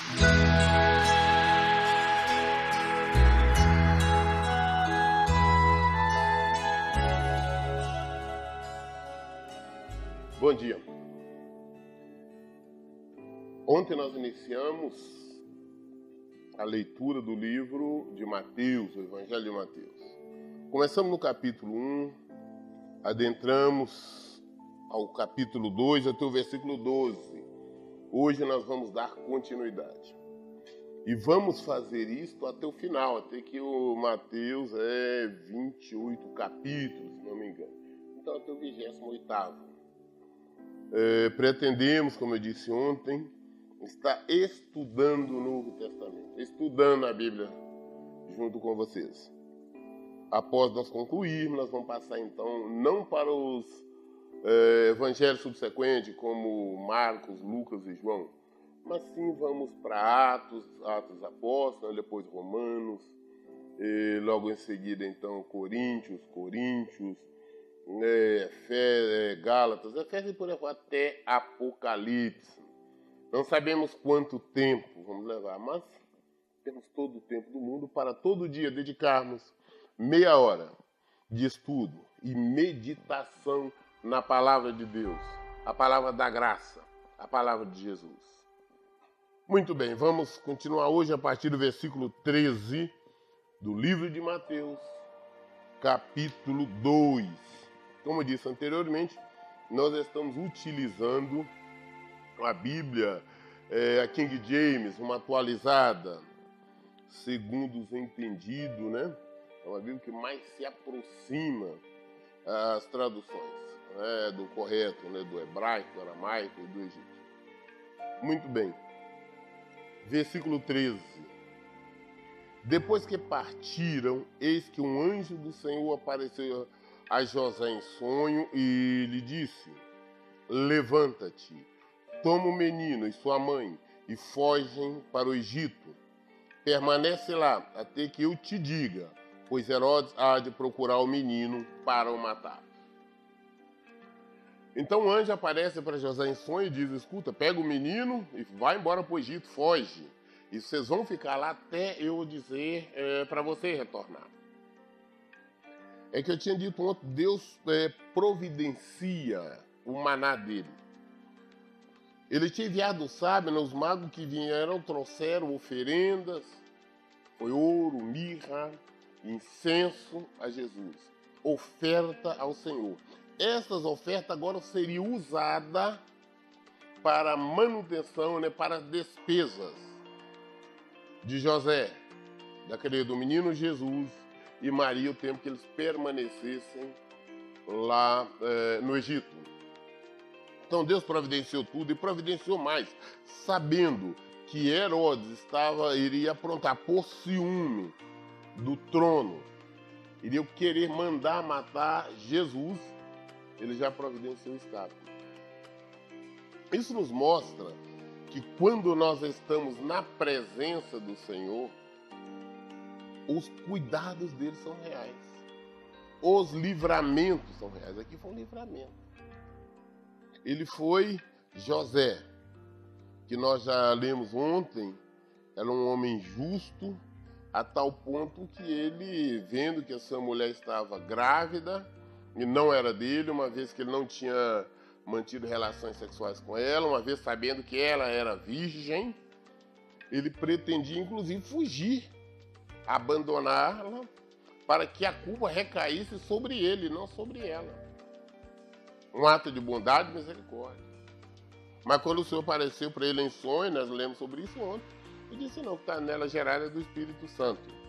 Bom dia. Ontem nós iniciamos a leitura do livro de Mateus, o Evangelho de Mateus. Começamos no capítulo 1, adentramos ao capítulo 2 até o versículo 12. Hoje nós vamos dar continuidade. E vamos fazer isto até o final, até que o Mateus é 28 capítulos, se não me engano. Então até o 28º. Pretendemos, como eu disse ontem, estar estudando o Novo Testamento, estudando a Bíblia junto com vocês. Após nós concluirmos, nós vamos passar então não para os evangelhos subsequentes, como Marcos, Lucas e João, mas sim vamos para Atos Apóstolos, depois Romanos, e logo em seguida então Coríntios, Gálatas, Efésios e por aí até Apocalipse. Não sabemos quanto tempo vamos levar, mas temos todo o tempo do mundo para todo dia dedicarmos meia hora de estudo e meditação na palavra de Deus, a palavra da graça, a palavra de Jesus. Muito bem, vamos continuar hoje a partir do versículo 13 do livro de Mateus, capítulo 2. Como eu disse anteriormente, nós estamos utilizando a Bíblia, a King James, uma atualizada, segundo os entendidos, né? É uma Bíblia que mais se aproxima às traduções, do correto, né? Do hebraico, do aramaico e do egípcio. Muito bem. Versículo 13. Depois que partiram, eis que um anjo do Senhor apareceu a José em sonho e lhe disse: levanta-te, toma o menino e sua mãe e fogem para o Egito. Permanece lá até que eu te diga, pois Herodes há de procurar o menino para o matar. Então o anjo aparece para José em sonho e diz: escuta, pega o menino e vai embora para o Egito, foge. E vocês vão ficar lá até eu dizer para você retornar. É que eu tinha dito ontem, Deus providencia o maná dele. Ele tinha enviado os sábios, os magos que vieram, trouxeram oferendas, foi ouro, mirra, incenso a Jesus, oferta ao Senhor. Essas ofertas agora seriam usadas para manutenção, para despesas de José, do menino Jesus e Maria, o tempo que eles permanecessem lá no Egito. Então Deus providenciou tudo e providenciou mais, sabendo que Herodes iria aprontar por ciúme do trono, iria querer mandar matar Jesus, ele já providenciou o escape. Isso nos mostra que quando nós estamos na presença do Senhor, os cuidados dele são reais. Os livramentos são reais. Aqui foi um livramento. Ele foi José, que nós já lemos ontem, era um homem justo, a tal ponto que ele, vendo que essa mulher estava grávida, e não era dele, uma vez que ele não tinha mantido relações sexuais com ela, uma vez sabendo que ela era virgem, ele pretendia inclusive fugir, abandoná-la, para que a culpa recaísse sobre ele, não sobre ela. Um ato de bondade e misericórdia. Mas quando o Senhor apareceu para ele em sonho, nós lemos sobre isso ontem, ele disse não, que está nela gerada do Espírito Santo.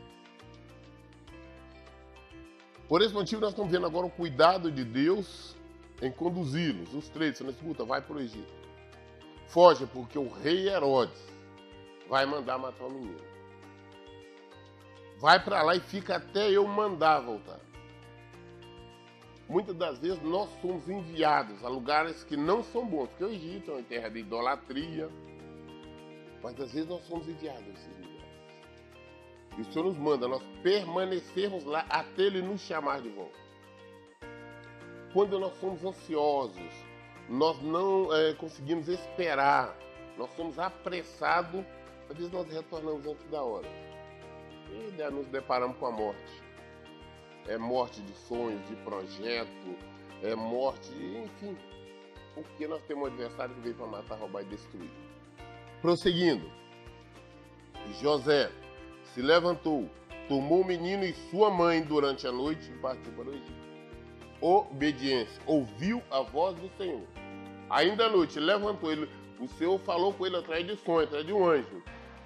Por esse motivo nós estamos vendo agora o cuidado de Deus em conduzi-los, os três. Você não escuta, vai para o Egito. Foge, porque o rei Herodes vai mandar matar o menino. Vai para lá e fica até eu mandar voltar. Muitas das vezes nós somos enviados a lugares que não são bons, porque o Egito é uma terra de idolatria, mas às vezes nós somos enviados a esses lugares. E o Senhor nos manda nós permanecermos lá até Ele nos chamar de volta. Quando nós somos ansiosos, nós não conseguimos esperar, nós somos apressados Às vezes nós retornamos antes da hora e nos deparamos com a morte. É morte de sonhos, de projeto, é morte, enfim. Porque nós temos um adversário que veio para matar, roubar e destruir. Prosseguindo, José se levantou, tomou o menino e sua mãe durante a noite e partiu para o Egito. Obediência, ouviu a voz do Senhor. Ainda à noite, levantou ele, o Senhor falou com ele através de sonho, através de um anjo.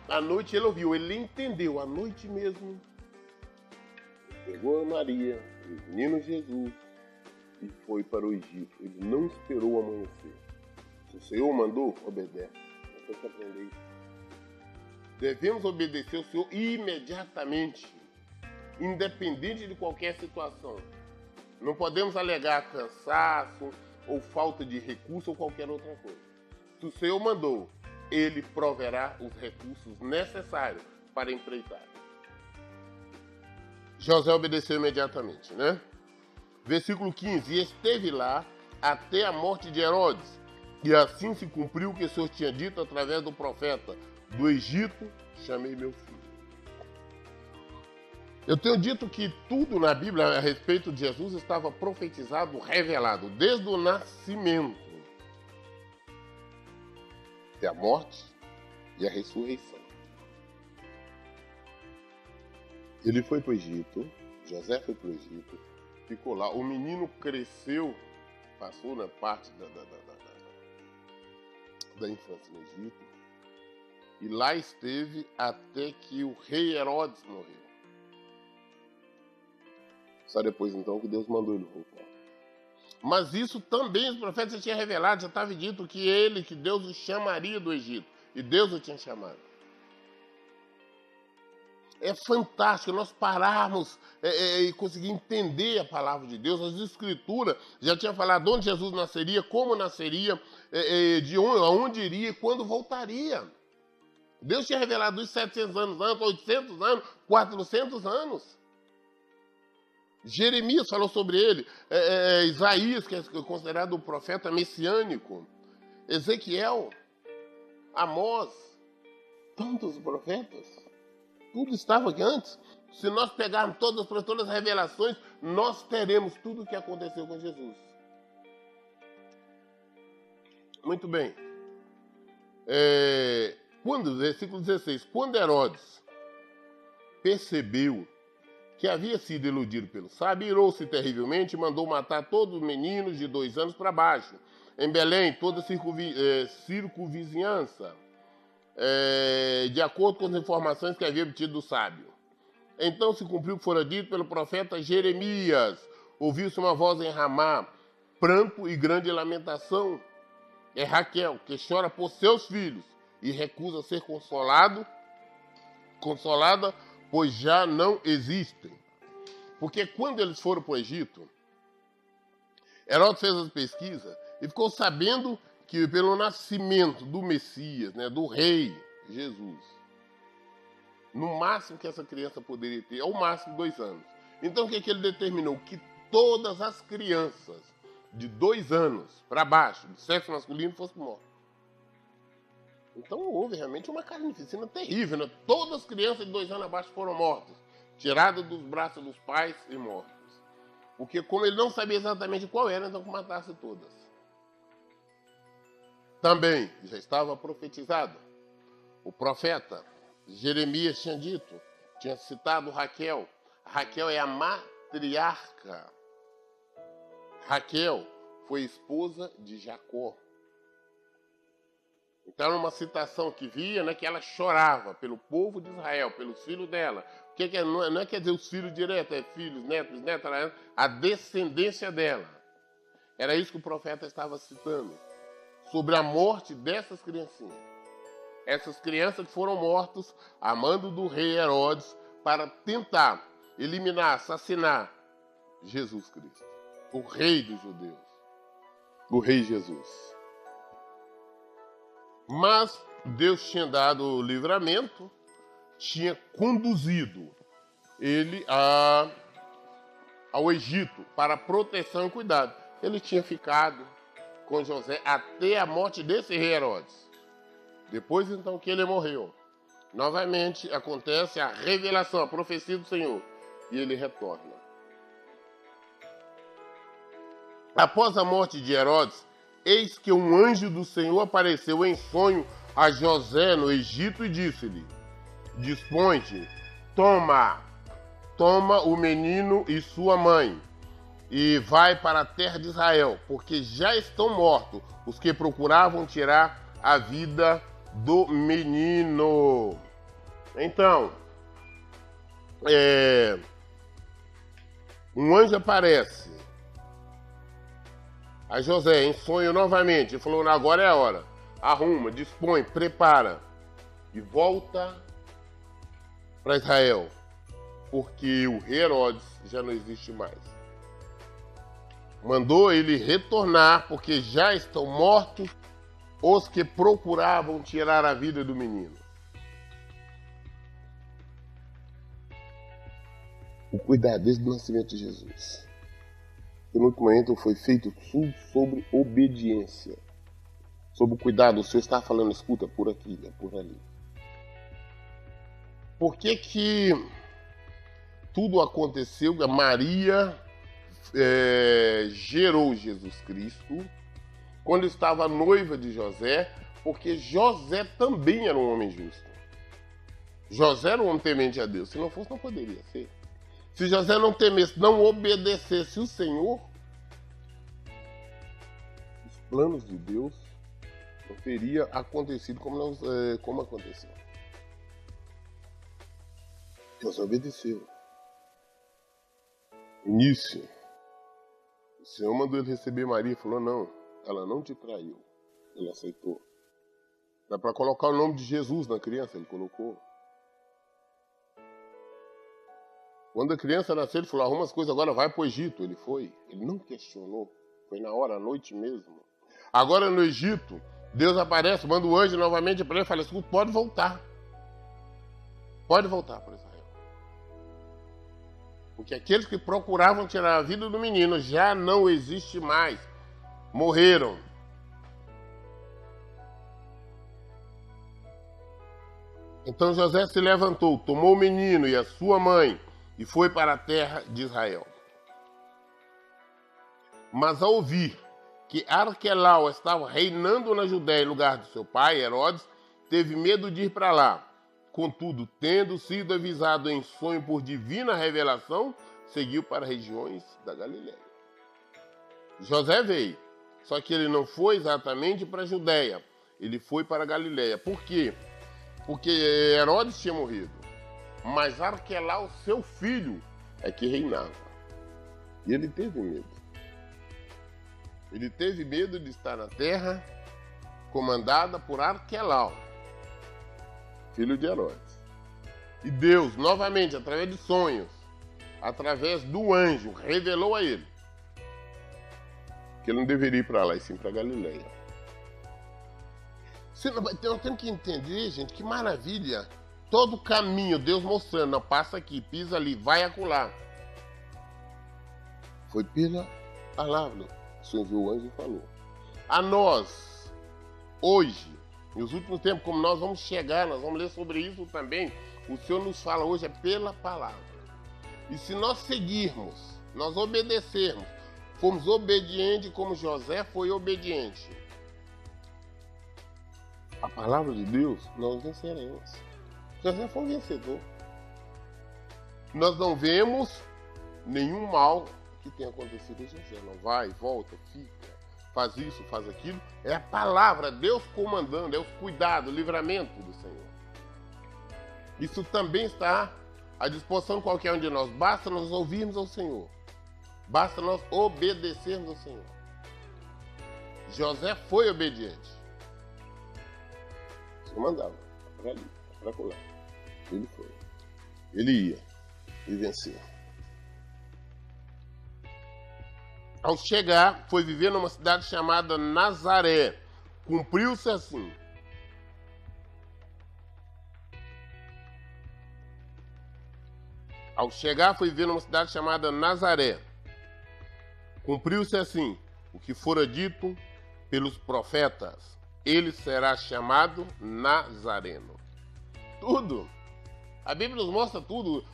À noite ele ouviu, ele entendeu, à noite mesmo. Pegou a Maria, o menino Jesus, e foi para o Egito. Ele não esperou amanhecer. Se o Senhor mandou, obedece. Nós temos que aprender isso. Devemos obedecer ao Senhor imediatamente, independente de qualquer situação. Não podemos alegar cansaço ou falta de recurso ou qualquer outra coisa. Se o Senhor mandou, Ele proverá os recursos necessários para empreitar. José obedeceu imediatamente, né? Versículo 15. E esteve lá até a morte de Herodes. E assim se cumpriu o que o Senhor tinha dito através do profeta: do Egito chamei meu filho. Eu tenho dito que tudo na Bíblia a respeito de Jesus estava profetizado, revelado, desde o nascimento até a morte e a ressurreição. Ele foi para o Egito, José foi para o Egito, ficou lá. O menino cresceu, passou na parte da infância no Egito, e lá esteve até que o rei Herodes morreu. Só depois então que Deus mandou ele voltar. Mas isso também os profetas já tinham revelado, já estava dito que Deus o chamaria do Egito. E Deus o tinha chamado. É fantástico nós pararmos e conseguir entender a palavra de Deus. As Escrituras já tinham falado onde Jesus nasceria, como nasceria, de aonde iria e quando voltaria. Deus tinha revelado isso 700 anos antes, 800 anos, 400 anos. Jeremias falou sobre ele, Isaías, que é considerado o profeta messiânico, Ezequiel, Amós, tantos profetas, tudo estava aqui antes. Se nós pegarmos todas as revelações, nós teremos tudo o que aconteceu com Jesus. Muito bem. Versículo 16, quando Herodes percebeu que havia sido iludido pelo sábio, irou-se terrivelmente e mandou matar todos os meninos de 2 anos para baixo, em Belém, toda a circunvizinhança, de acordo com as informações que havia obtido do sábio. Então se cumpriu o que fora dito pelo profeta Jeremias. Ouviu-se uma voz em Ramá, pranto e grande lamentação. É Raquel, que chora por seus filhos e recusa ser consolada, pois já não existem. Porque quando eles foram para o Egito, Herodes fez as pesquisas e ficou sabendo que pelo nascimento do Messias, né, do rei Jesus, no máximo que essa criança poderia ter, ao máximo 2 anos. Então o que ele determinou? Que todas as crianças de 2 anos para baixo, do sexo masculino, fossem mortas. Então houve realmente uma carnificina terrível, né? Todas as crianças de 2 anos abaixo foram mortas, tiradas dos braços dos pais e mortas. Porque como ele não sabia exatamente qual era, então que matasse todas. Também já estava profetizado. O profeta Jeremias tinha citado Raquel. Raquel é a matriarca. Raquel foi esposa de Jacó. Então era uma citação que via, né, que ela chorava pelo povo de Israel, pelos filhos dela. Não quer dizer os filhos diretos, é filhos, netos, netas, a descendência dela. Era isso que o profeta estava citando, sobre a morte dessas criancinhas. Essas crianças que foram mortas a mando do rei Herodes para tentar eliminar, assassinar Jesus Cristo, o rei dos judeus, o rei Jesus. Mas Deus tinha dado o livramento, tinha conduzido ele ao Egito para proteção e cuidado. Ele tinha ficado com José até a morte desse rei Herodes. Depois então que ele morreu, Novamente acontece a revelação, a profecia do Senhor. E ele retorna. Após a morte de Herodes, eis que um anjo do Senhor apareceu em sonho a José no Egito e disse-lhe: dispõe-te, toma o menino e sua mãe, e vai para a terra de Israel, porque já estão mortos os que procuravam tirar a vida do menino. Então, um anjo aparece a José em sonho novamente e falou: agora é a hora, arruma, dispõe, prepara e volta para Israel, porque o rei Herodes já não existe mais. Mandou ele retornar, porque já estão mortos os que procuravam tirar a vida do menino. O cuidado desde o nascimento de Jesus. O penúltimo momento foi feito tudo sobre obediência. Sobre o cuidado. O Senhor está falando, escuta, por aqui, é por ali. Por que que tudo aconteceu? Maria gerou Jesus Cristo quando estava noiva de José, porque José também era um homem justo. José era um homem temente a Deus. Se não fosse, não poderia ser. Se José não temesse, não obedecesse o Senhor, os planos de Deus não teria acontecido como aconteceu. José obedeceu. Início. O Senhor mandou ele receber Maria e falou: não, ela não te traiu. Ele aceitou. Dá para colocar o nome de Jesus na criança, ele colocou. Quando a criança nasceu, ele falou: arruma as coisas agora, vai para o Egito. Ele foi. Ele não questionou. Foi na hora, à noite mesmo. Agora no Egito, Deus aparece, manda o anjo novamente para ele e fala: escuta, pode voltar. Pode voltar para Israel. Porque aqueles que procuravam tirar a vida do menino já não existe mais. Morreram. Então José se levantou, tomou o menino e a sua mãe e foi para a terra de Israel. Mas ao ouvir que Arquelau estava reinando na Judéia em lugar de seu pai, Herodes, teve medo de ir para lá. Contudo, tendo sido avisado em sonho por divina revelação, seguiu para regiões da Galiléia. José veio, só que ele não foi exatamente para a Judéia, ele foi para a Galiléia. Por quê? Porque Herodes tinha morrido, mas Arquelau, seu filho, é que reinava. E ele teve medo. Ele teve medo de estar na terra comandada por Arquelau, filho de Herodes. E Deus, novamente, através de sonhos, através do anjo, revelou a ele que ele não deveria ir para lá, e sim para Galiléia. Então temos que entender, gente, que maravilha. Todo o caminho, Deus mostrando, não, passa aqui, pisa ali, vai acolá. Foi pela palavra. O Senhor viu o anjo e falou. A nós, hoje, nos últimos tempos, como nós vamos chegar, nós vamos ler sobre isso também, o Senhor nos fala hoje é pela palavra. E se nós seguirmos, nós obedecermos, formos obedientes como José foi obediente, a palavra de Deus, nós venceremos. José foi um vencedor. Nós não vemos nenhum mal que tenha acontecido em José. Não vai, volta, fica, faz isso, faz aquilo. É a palavra, Deus comandando, é o cuidado, o livramento do Senhor. Isso também está à disposição de qualquer um de nós. Basta nós ouvirmos ao Senhor. Basta nós obedecermos ao Senhor. José foi obediente. O Senhor mandava para ali, para colar. Ele foi. Ele ia e venceu. Ao chegar, foi viver numa cidade chamada Nazaré. Cumpriu-se assim. Ao chegar, foi viver numa cidade chamada Nazaré. Cumpriu-se assim o que fora dito pelos profetas. Ele será chamado Nazareno. Tudo. A Bíblia nos mostra tudo.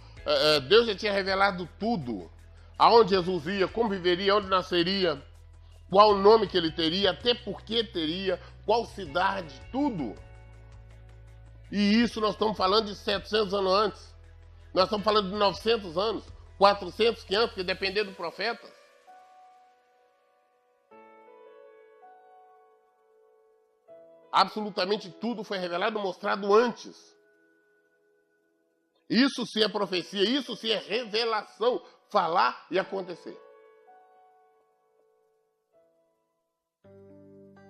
Deus já tinha revelado tudo. Aonde Jesus ia, como viveria, onde nasceria, qual o nome que ele teria, até por que teria, qual cidade, tudo. E isso nós estamos falando de 700 anos antes. Nós estamos falando de 900 anos, 400, 500, que depender do profeta. Absolutamente tudo foi revelado, mostrado antes. Isso sim é profecia, isso sim é revelação, falar e acontecer.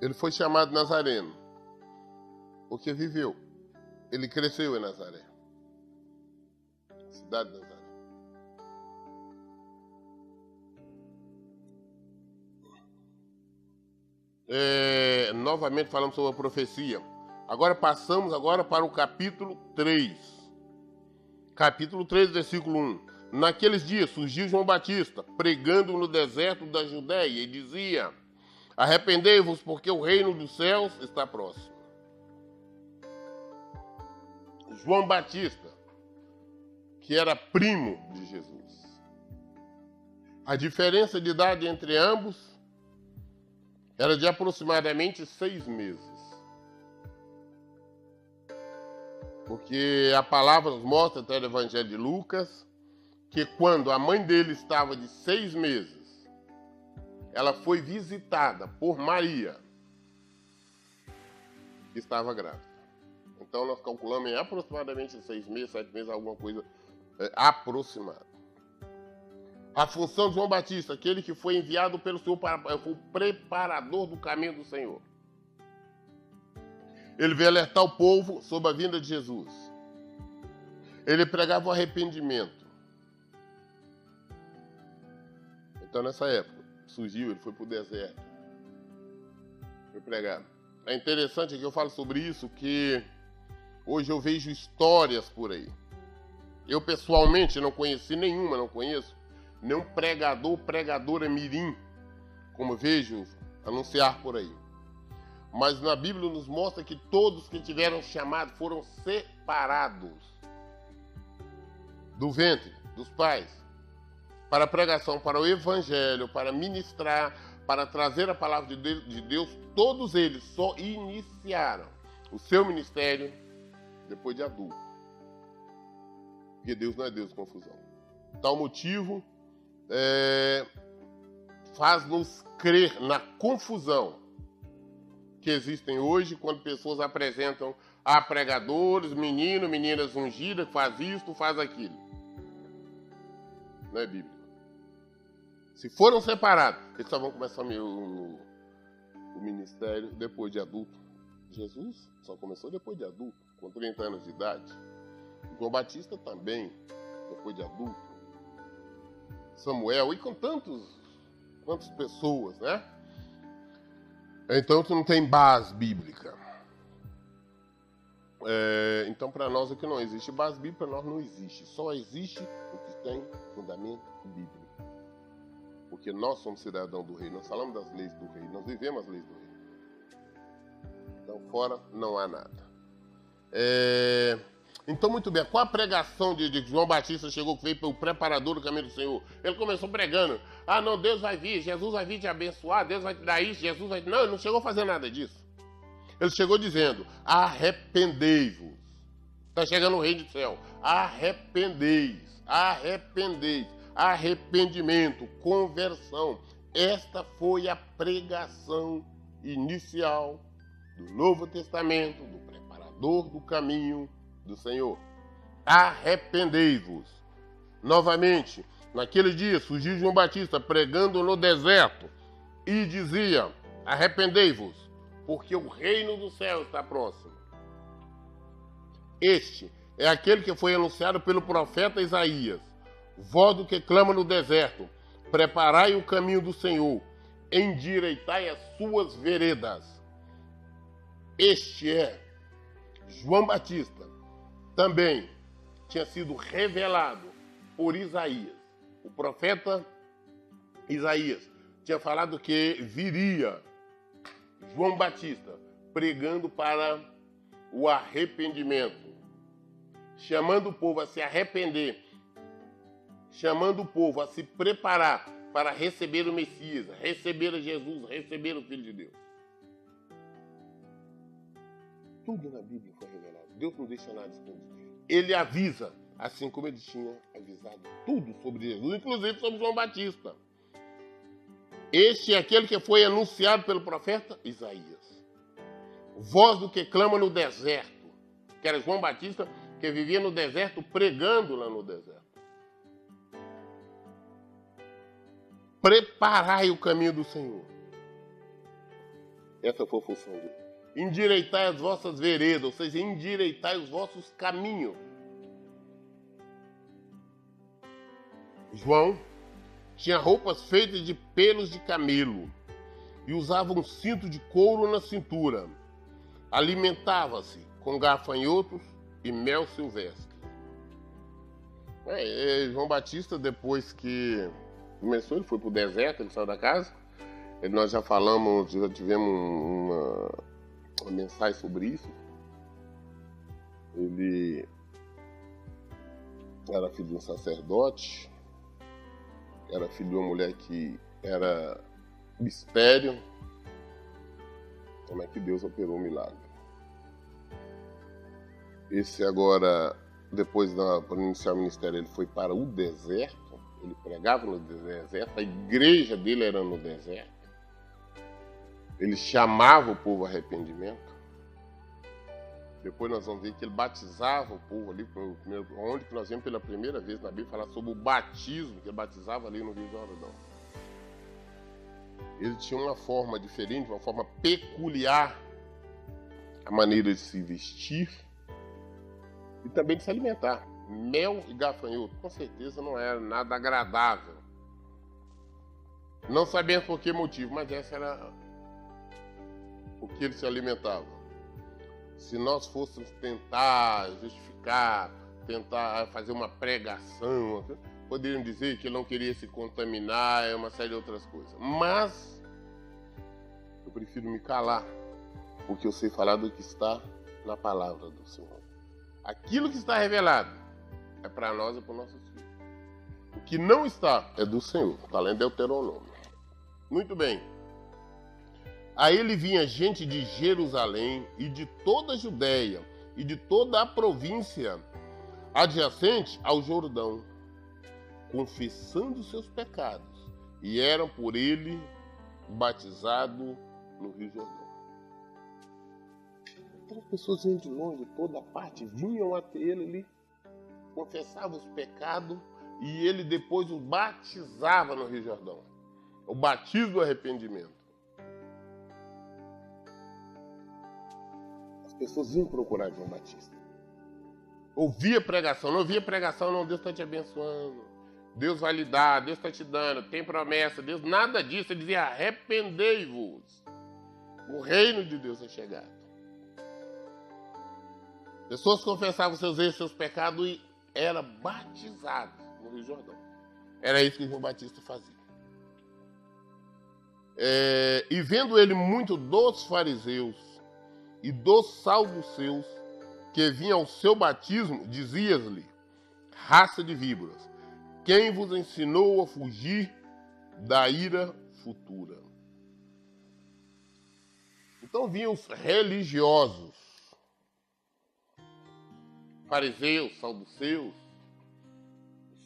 Ele foi chamado Nazareno, porque viveu. Ele cresceu em Nazaré, cidade de Nazaré. Novamente falamos sobre a profecia. Agora passamos para o capítulo 3. Capítulo 3, versículo 1. Naqueles dias surgiu João Batista, pregando no deserto da Judéia, e dizia: arrependei-vos, porque o reino dos céus está próximo. João Batista, que era primo de Jesus. A diferença de idade entre ambos era de aproximadamente 6 meses. Porque a palavra nos mostra, até no Evangelho de Lucas, que quando a mãe dele estava de 6 meses, ela foi visitada por Maria, que estava grávida. Então nós calculamos em aproximadamente 6 meses, 7 meses, alguma coisa aproximada. A função de João Batista, aquele que foi enviado pelo Senhor foi o preparador do caminho do Senhor. Ele veio alertar o povo sobre a vinda de Jesus. Ele pregava o arrependimento. Então nessa época, surgiu, ele foi para o deserto. Foi pregar. É interessante que eu falo sobre isso, que hoje eu vejo histórias por aí. Eu pessoalmente não conheci nenhuma, não conheço nenhum pregador, pregadora mirim, como vejo anunciar por aí. Mas na Bíblia nos mostra que todos que tiveram chamado foram separados do ventre dos pais para a pregação, para o evangelho, para ministrar, para trazer a palavra de Deus. Todos eles só iniciaram o seu ministério depois de adulto. Porque Deus não é Deus de confusão. Tal motivo faz-nos crer na confusão que existem hoje quando pessoas apresentam a pregadores, meninas ungidas, faz isto, faz aquilo. Não é bíblico. Se foram separados, eles só vão começar o ministério depois de adulto. Jesus só começou depois de adulto, com 30 anos de idade. João Batista também, depois de adulto. Samuel, e com quantas pessoas, né? Então, tu não tem base bíblica. Então, para nós, o que não existe base bíblica, para nós não existe. Só existe o que tem fundamento bíblico. Porque nós somos cidadãos do reino, nós falamos das leis do reino, nós vivemos as leis do reino. Então, fora não há nada. Então, muito bem, qual a pregação de João Batista chegou, que veio pelo preparador do caminho do Senhor? Ele começou pregando: ah, não, Deus vai vir, Jesus vai vir te abençoar, Deus vai te dar isso, Jesus vai... Não, ele não chegou a fazer nada disso. Ele chegou dizendo: arrependei-vos. Está chegando o reino do céu. Arrependeis, arrependeis, arrependimento, conversão. Esta foi a pregação inicial do Novo Testamento, do preparador do caminho do Senhor. Arrependei-vos. Novamente, naquele dia surgiu João Batista pregando no deserto e dizia: arrependei-vos, porque o reino do céu está próximo. Este é aquele que foi anunciado pelo profeta Isaías: voz do que clama no deserto, preparai o caminho do Senhor, endireitai as suas veredas. Este é João Batista. Também tinha sido revelado por Isaías. O profeta Isaías tinha falado que viria João Batista pregando para o arrependimento. chamando o povo a se arrepender, chamando o povo a se preparar para receber o Messias, receber a Jesus, receber o Filho de Deus. Tudo na Bíblia foi revelado. Deus não deixa nada escondido. Ele avisa, assim como ele tinha avisado tudo sobre Jesus, inclusive sobre João Batista. Este é aquele que foi anunciado pelo profeta Isaías. Voz do que clama no deserto, que era João Batista, que vivia no deserto, pregando lá no deserto. Preparai o caminho do Senhor. Essa foi a função dele. Endireitai as vossas veredas, ou seja, endireitai os vossos caminhos. João tinha roupas feitas de pelos de camelo e usava um cinto de couro na cintura. Alimentava-se com gafanhotos e mel silvestre. João Batista, depois que começou, ele foi para o deserto, ele saiu da casa. Nós já falamos, já tivemos uma mensagem sobre isso. Ele era filho de um sacerdote, era filho de uma mulher que era estéril. Como é que Deus operou o milagre? Esse agora, depois para iniciar o ministério, ele foi para o deserto, ele pregava no deserto, a igreja dele era no deserto. Ele chamava o povo ao arrependimento. Depois nós vamos ver que ele batizava o povo ali, onde nós vemos pela primeira vez na Bíblia falar sobre o batismo, que ele batizava ali no Rio Jordão. Ele tinha uma forma diferente, uma forma peculiar, a maneira de se vestir e também de se alimentar. Mel e gafanhoto, com certeza não era nada agradável. Não sabemos por que motivo, mas essa era o que ele se alimentava. Se nós fôssemos tentar justificar, tentar fazer uma pregação, poderiam dizer que ele não queria se contaminar, uma série de outras coisas. Mas eu prefiro me calar, porque eu sei falar do que está na palavra do Senhor. Aquilo que está revelado é para nós e para os nossos filhos. O que não está é do Senhor, está lá em Deuteronômio. Muito bem. A ele vinha gente de Jerusalém e de toda a Judéia e de toda a província adjacente ao Jordão, confessando seus pecados, e eram por ele batizados no Rio Jordão. Então as pessoas vinham de longe, de toda parte, vinham até ele ali, confessavam os pecados, e ele depois os batizava no Rio Jordão. O batismo do arrependimento. As pessoas iam procurar João Batista. Ouvia pregação, não ouvia pregação, não, Deus está te abençoando, Deus vai lhe dar, Deus está te dando, tem promessa, Deus, nada disso. Ele dizia, arrependei-vos, o reino de Deus é chegado. Pessoas confessavam seus erros, seus pecados e eram batizados no Rio Jordão. Era isso que João Batista fazia. E vendo ele muito dos fariseus e dos saduceus que vinham ao seu batismo, dizia-lhe, raça de víboras, quem vos ensinou a fugir da ira futura? Então vinham os religiosos, fariseus, saduceus,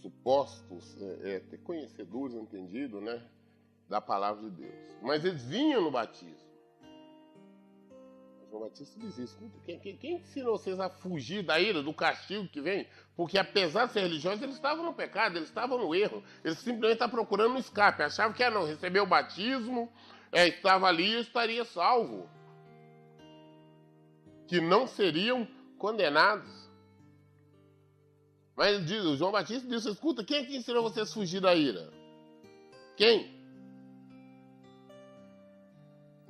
supostos conhecedores, entendidos, né, da palavra de Deus. Mas eles vinham no batismo. João Batista dizia, escuta, quem ensinou vocês a fugir da ira, do castigo que vem? Porque apesar de ser religiosos, eles estavam no pecado, eles estavam no erro. Eles simplesmente estavam procurando um escape. Achavam que não, recebeu o batismo, estava ali e estaria salvo. Que não seriam condenados. Mas o João Batista disse, escuta, quem é que ensinou vocês a fugir da ira? Quem?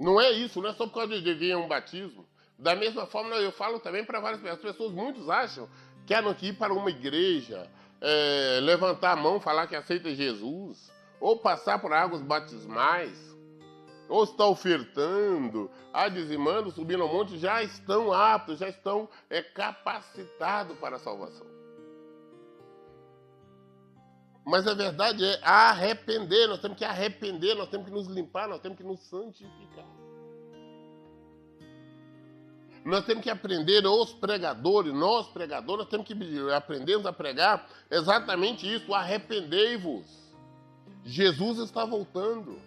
Não é isso, não é só por causa de vir um batismo. Da mesma forma, eu falo também para várias pessoas. As pessoas, muitos acham que querem ir para uma igreja, levantar a mão, falar que aceita Jesus, ou passar por águas batismais, ou está ofertando, dizimando, subindo ao monte, já estão aptos, já estão capacitados para a salvação. Mas a verdade é arrepender, nós temos que arrepender, nós temos que nos limpar, nós temos que nos santificar. Nós temos que aprender, os pregadores, nós pregadores, nós temos que aprender a pregar exatamente isso, arrependei-vos. Jesus está voltando.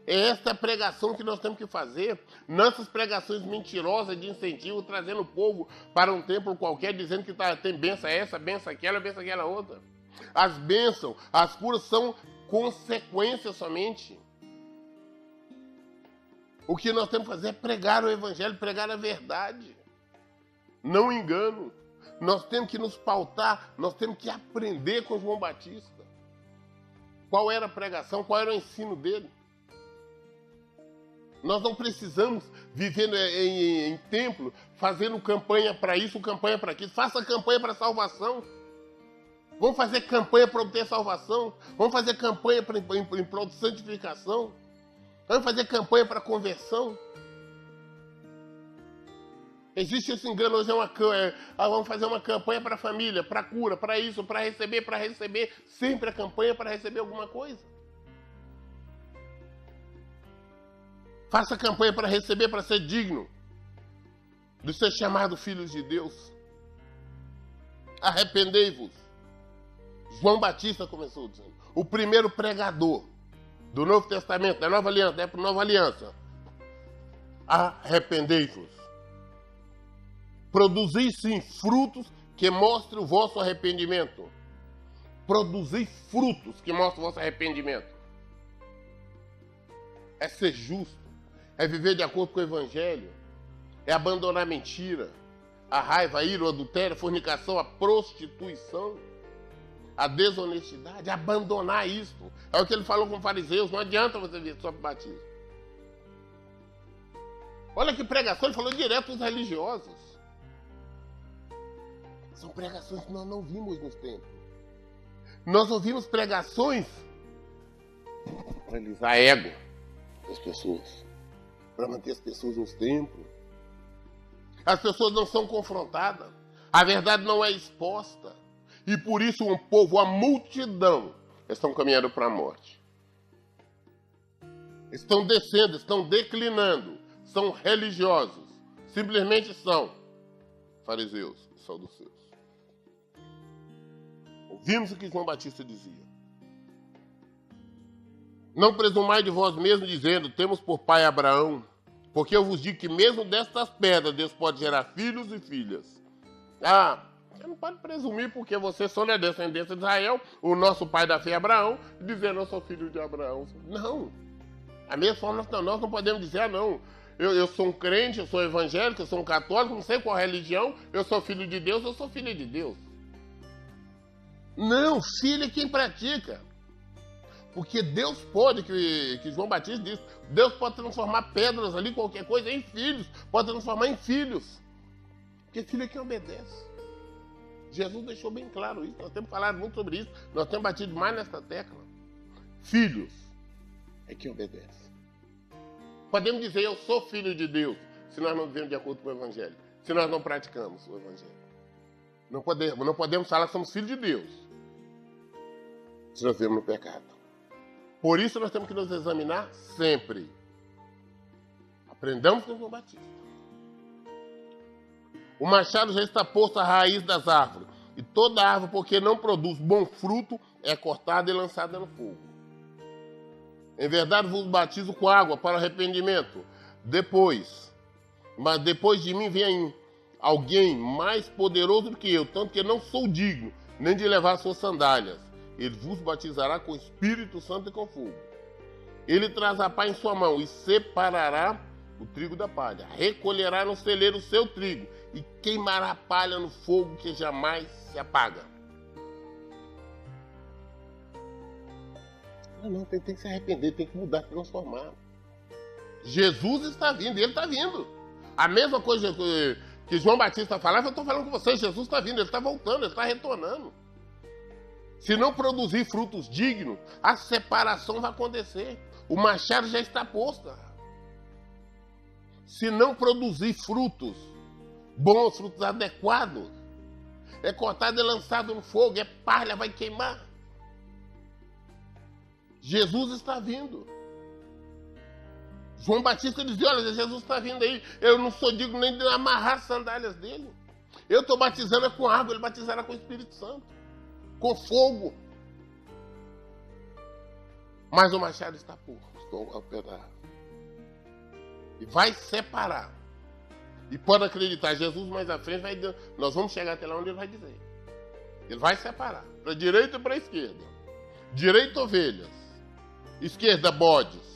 É esta a pregação que nós temos que fazer. Nessas pregações mentirosas de incentivo, trazendo o povo para um templo qualquer, dizendo que tem benção essa, benção aquela outra. As bênçãos, as curas são consequências somente. O que nós temos que fazer é pregar o evangelho, pregar a verdade. Não engano. Nós temos que nos pautar, nós temos que aprender com João Batista. Qual era a pregação, qual era o ensino dele. Nós não precisamos viver em templo, fazendo campanha para isso, campanha para aquilo. Faça campanha para salvação. Vamos fazer campanha para obter salvação. Vamos fazer campanha em prol de santificação. Vamos fazer campanha para conversão. Existe esse engano hoje, vamos fazer uma campanha para a família, para cura, para isso, para receber. Sempre a campanha para receber alguma coisa. Faça campanha para receber, para ser digno de ser chamado filhos de Deus. Arrependei-vos. João Batista começou dizendo. O primeiro pregador do Novo Testamento, da Nova Aliança, Nova Aliança. Arrependei-vos. Produzi sim frutos que mostrem o vosso arrependimento. Produzi frutos que mostrem o vosso arrependimento. É ser justo. É viver de acordo com o Evangelho. É abandonar a mentira, a raiva, a ira, o adultério, a fornicação, a prostituição, a desonestidade. Abandonar isto. É o que ele falou com os fariseus. Não adianta você vir só para o batismo. Olha que pregação. Ele falou direto aos religiosos. São pregações que nós não vimos nos templos. Nós ouvimos pregações para alisar ego das pessoas. Para manter as pessoas nos templos. As pessoas não são confrontadas. A verdade não é exposta. E por isso um povo, a multidão, estão caminhando para a morte. Estão descendo, estão declinando. São religiosos. Simplesmente são fariseus e saduceus. Ouvimos o que João Batista dizia. Não presumai de vós mesmos dizendo, temos por pai Abraão, porque eu vos digo que mesmo destas pedras Deus pode gerar filhos e filhas. Você não pode presumir porque você só é descendência de Israel, o nosso pai da fé é Abraão, dizendo eu sou filho de Abraão. Não. A mesma forma nós não podemos dizer, não. Eu sou um crente, eu sou evangélico, eu sou um católico, não sei qual religião, eu sou filho de Deus, eu sou filho de Deus. Não, filho é quem pratica. Porque Deus pode, que João Batista disse, Deus pode transformar pedras ali, qualquer coisa, em filhos. Pode transformar em filhos. Porque filho é quem obedece. Jesus deixou bem claro isso. Nós temos falado muito sobre isso. Nós temos batido mais nessa tecla. Filhos é quem obedece. Podemos dizer, eu sou filho de Deus, se nós não vivemos de acordo com o Evangelho. Se nós não praticamos o Evangelho. Não podemos falar que somos filhos de Deus, se nós vivemos no pecado. Por isso nós temos que nos examinar sempre. Aprendamos com João Batista. O machado já está posto à raiz das árvores. E toda árvore, porque não produz bom fruto, é cortada e lançada no fogo. Em verdade vos batizo com água para arrependimento. Mas depois de mim vem alguém mais poderoso do que eu, tanto que eu não sou digno nem de levar suas sandálias. Ele vos batizará com o Espírito Santo e com fogo. Ele traz a pá em sua mão e separará o trigo da palha. Recolherá no celeiro o seu trigo e queimará a palha no fogo que jamais se apaga. Não, tem que se arrepender, tem que mudar, transformar. Jesus está vindo, ele está vindo. A mesma coisa que João Batista falava, eu estou falando com vocês, Jesus está vindo, ele está voltando, ele está retornando. Se não produzir frutos dignos, a separação vai acontecer. O machado já está posto. Se não produzir frutos bons, frutos adequados, é cortado e lançado no fogo, é palha, vai queimar. Jesus está vindo. João Batista dizia, olha, Jesus está vindo aí, eu não sou digno nem de amarrar as sandálias dele. Eu estou batizando com água, ele batizará com o Espírito Santo, com fogo. Mas o machado está posto ao pé da árvore. E vai separar. E pode acreditar, Jesus mais à frente vai... Nós vamos chegar até lá onde ele vai dizer. Ele vai separar, para a direita e para a esquerda. Direita, ovelhas. Esquerda, bodes.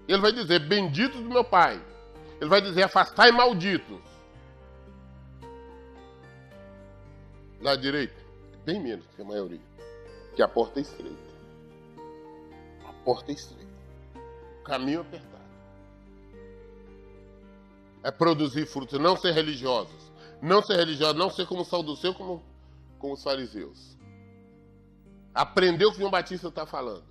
Ele vai dizer, benditos do meu Pai. Ele vai dizer, afastai malditos. Na direita, bem menos que a maioria. Que a porta é estreita. A porta é estreita. O caminho apertado. É produzir frutos, não ser religiosos. Não ser religiosos, não ser como o saduceu, como os fariseus. Aprender o que João Batista está falando.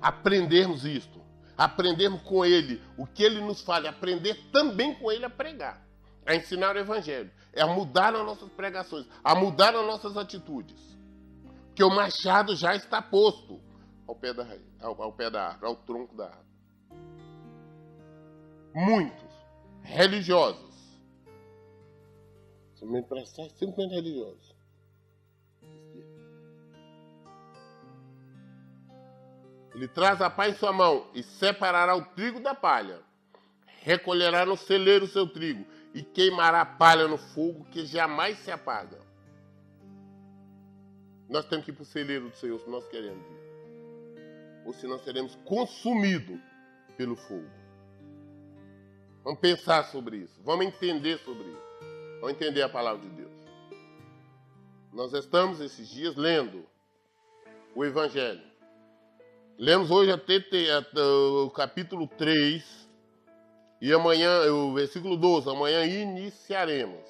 Aprendermos isto. Aprendermos com ele o que ele nos fala. E aprender também com ele a pregar. A ensinar o evangelho. É a mudar as nossas pregações. A mudar as nossas atitudes. Porque o machado já está posto ao pé da árvore, ao tronco da árvore. Muitos religiosos. Simplesmente religiosos. Ele traz a pá em sua mão e separará o trigo da palha. Recolherá no celeiro o seu trigo e queimará a palha no fogo que jamais se apaga. Nós temos que ir para o celeiro do Senhor se nós queremos ir. Ou se nós seremos consumidos pelo fogo. Vamos pensar sobre isso. Vamos entender sobre isso. Vamos entender a palavra de Deus. Nós estamos esses dias lendo o Evangelho. Lemos hoje até o capítulo 3 e amanhã, o versículo 12, amanhã iniciaremos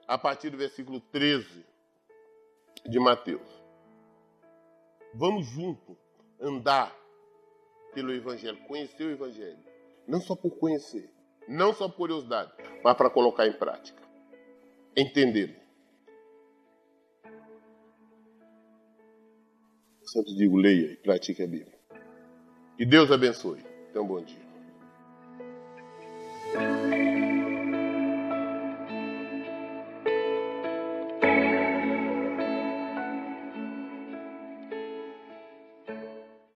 a partir do versículo 13 de Mateus. Vamos junto andar pelo Evangelho, conhecer o Evangelho. Não só por conhecer, não só por curiosidade, mas para colocar em prática. Entender. Eu sempre digo, leia e pratique a Bíblia. Que Deus abençoe. Tenha um bom dia.